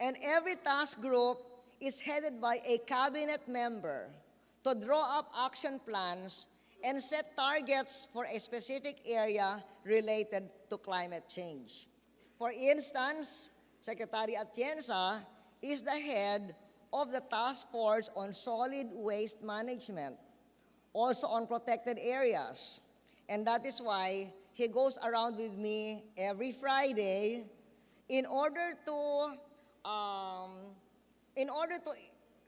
And every task group is headed by a cabinet member to draw up action plans and set targets for a specific area related to climate change. For instance, Secretary Atienza is the head of the Task Force on Solid Waste Management, also on protected areas. And that is why he goes around with me every Friday in order to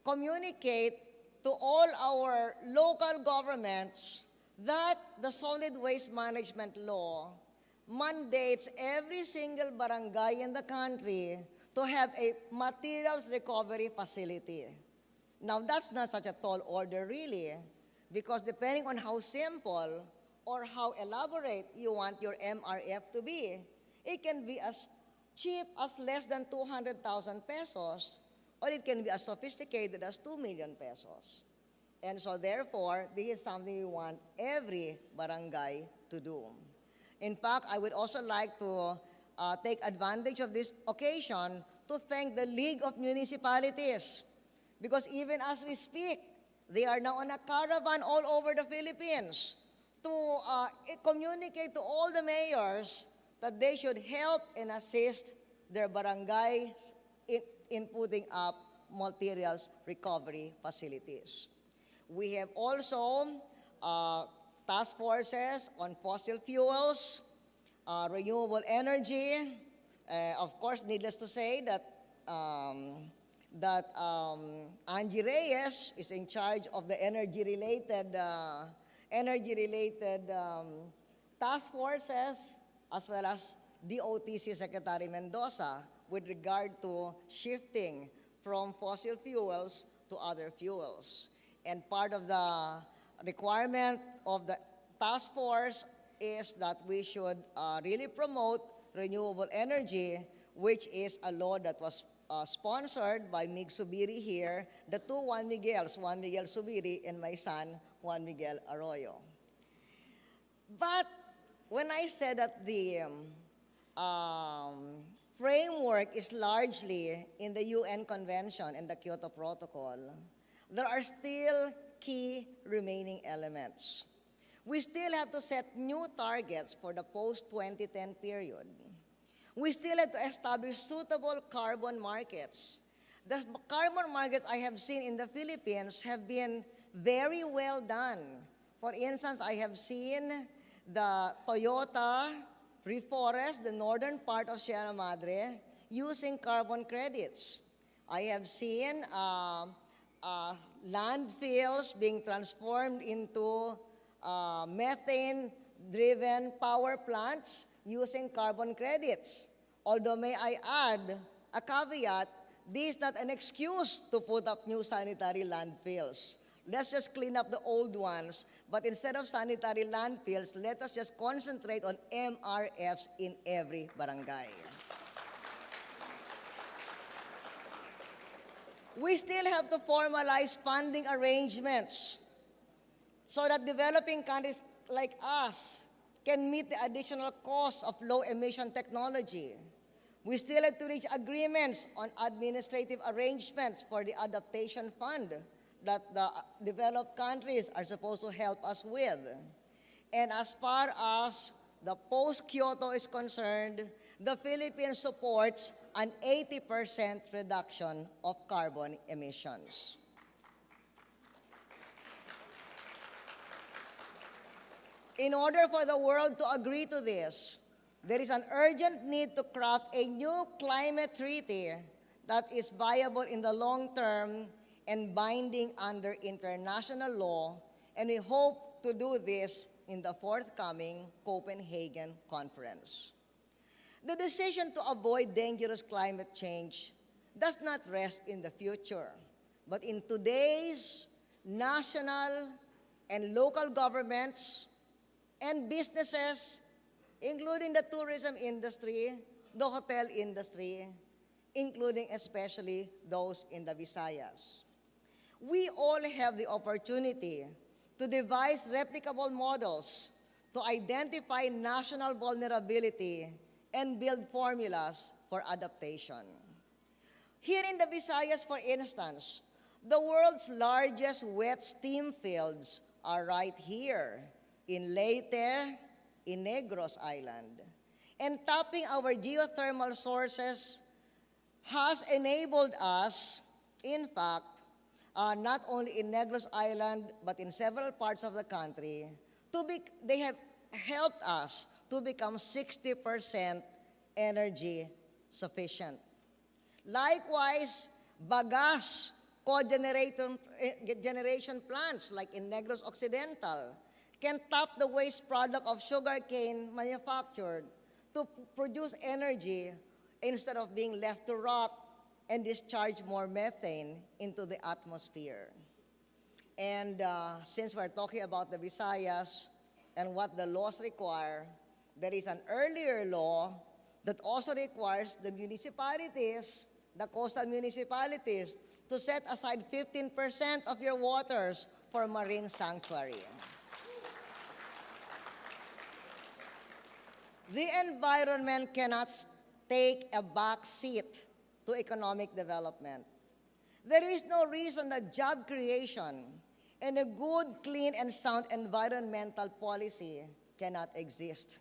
communicate to all our local governments that the solid waste management law mandates every single barangay in the country to have a materials recovery facility. Now, that's not such a tall order, really, because depending on how simple or how elaborate you want your MRF to be, it can be as cheap as less than 200,000 pesos, or it can be as sophisticated as 2 million pesos. And so therefore, this is something we want every barangay to do. In fact, I would also like to take advantage of this occasion to thank the League of Municipalities, because even as we speak, they are now on a caravan all over the Philippines to communicate to all the mayors that they should help and assist their barangay in putting up materials recovery facilities. We have also task forces on fossil fuels, renewable energy. Of course, needless to say that Angie Reyes is in charge of the energy-related task forces, as well as DOTC Secretary Mendoza with regard to shifting from fossil fuels to other fuels. And part of the requirement of the task force is that we should really promote renewable energy, which is a law that was sponsored by Mig Subiri here, the two Juan Miguels, Juan Miguel Subiri and my son, Juan Miguel Arroyo. But when I said that the framework is largely in the UN Convention and the Kyoto Protocol, there are still key remaining elements. We still have to set new targets for the post-2010 period. We still have to establish suitable carbon markets. The carbon markets I have seen in the Philippines have been very well done. For instance, I have seen the Toyota reforest, the northern part of Sierra Madre, using carbon credits. I have seen landfills being transformed into methane-driven power plants using carbon credits. Although may I add a caveat, this is not an excuse to put up new sanitary landfills. Let's just clean up the old ones, but instead of sanitary landfills, let us just concentrate on MRFs in every barangay. We still have to formalize funding arrangements so that developing countries like us can meet the additional costs of low-emission technology. We still have to reach agreements on administrative arrangements for the adaptation fund that the developed countries are supposed to help us with. And as far as the post-Kyoto is concerned, the Philippines supports an 80% reduction of carbon emissions. In order for the world to agree to this, there is an urgent need to craft a new climate treaty that is viable in the long term and binding under international law, and we hope to do this in the forthcoming Copenhagen conference. The decision to avoid dangerous climate change does not rest in the future, but in today's national and local governments and businesses, including the tourism industry, the hotel industry, including especially those in the Visayas. We all have the opportunity to devise replicable models to identify national vulnerability and build formulas for adaptation. Here in the Visayas, for instance, the world's largest wet steam fields are right here in Leyte, in Negros Island. And tapping our geothermal sources has enabled us, in fact, not only in Negros Island, but in several parts of the country, they have helped us to become 60% energy sufficient. Likewise, bagasse generation plants like in Negros Occidental can tap the waste product of sugarcane manufactured to produce energy instead of being left to rot and discharge more methane into the atmosphere. And since we're talking about the Visayas and what the laws require, there is an earlier law that also requires the municipalities, the coastal municipalities, to set aside 15% of your waters for marine sanctuary. The environment cannot take a back seat to economic development. There is no reason that job creation and a good, clean, and sound environmental policy cannot exist.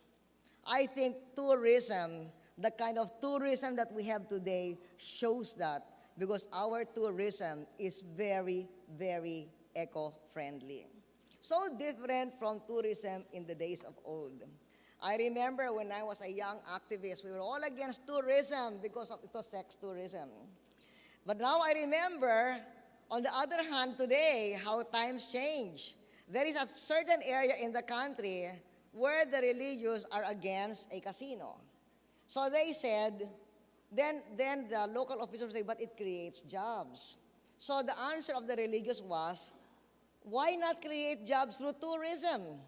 I think tourism, the kind of tourism that we have today, shows that because our tourism is very, very eco-friendly. So different from tourism in the days of old. I remember when I was a young activist, we were all against tourism because it was sex tourism. But now I remember, on the other hand, today, how times change. There is a certain area in the country where the religious are against a casino. So they said, then the local officials say, but it creates jobs. So the answer of the religious was, why not create jobs through tourism?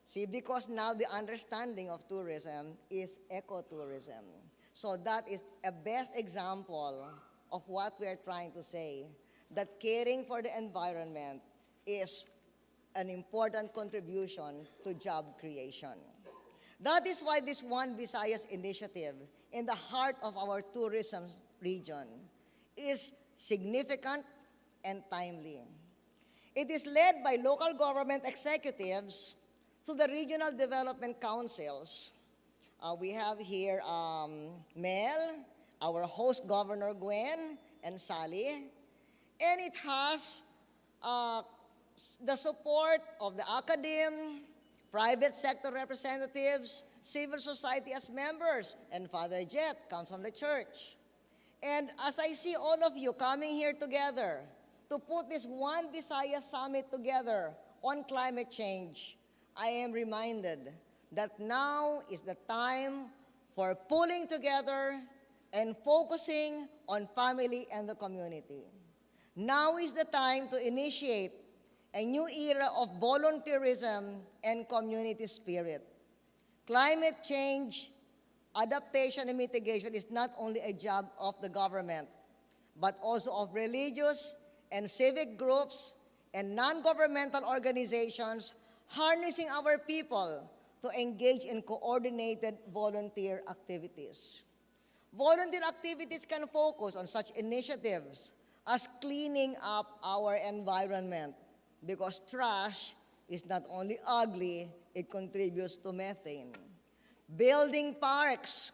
See, because now the understanding of tourism is ecotourism. So that is a best example of what we are trying to say, that caring for the environment is an important contribution to job creation. That is why this One Visayas initiative in the heart of our tourism region is significant and timely. It is led by local government executives to the regional development councils. We have here Mel, our host Governor Gwen, and Sally. And it has the support of the academe, private sector representatives, civil society as members, and Father Jet comes from the church. And as I see all of you coming here together to put this One Visayas Summit together on climate change, I am reminded that now is the time for pulling together and focusing on family and the community. Now is the time to initiate a new era of volunteerism and community spirit. Climate change, adaptation, and mitigation is not only a job of the government, but also of religious and civic groups and non-governmental organizations harnessing our people to engage in coordinated volunteer activities. Volunteer activities can focus on such initiatives as cleaning up our environment, because trash is not only ugly, it contributes to methane. Building parks,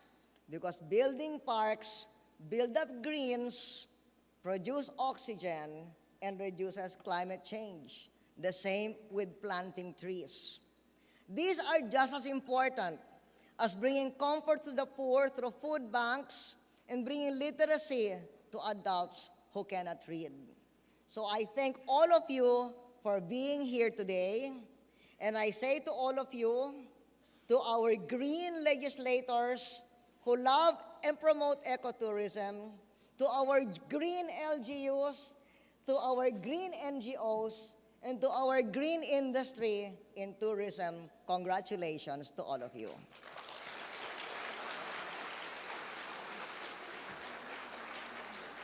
because building parks build up greens, produce oxygen, and reduces climate change. The same with planting trees. These are just as important as bringing comfort to the poor through food banks and bringing literacy to adults who cannot read. So I thank all of you for being here today, and I say to all of you, to our green legislators who love and promote ecotourism, to our green LGUs, to our green NGOs, and to our green industry in tourism, congratulations to all of you.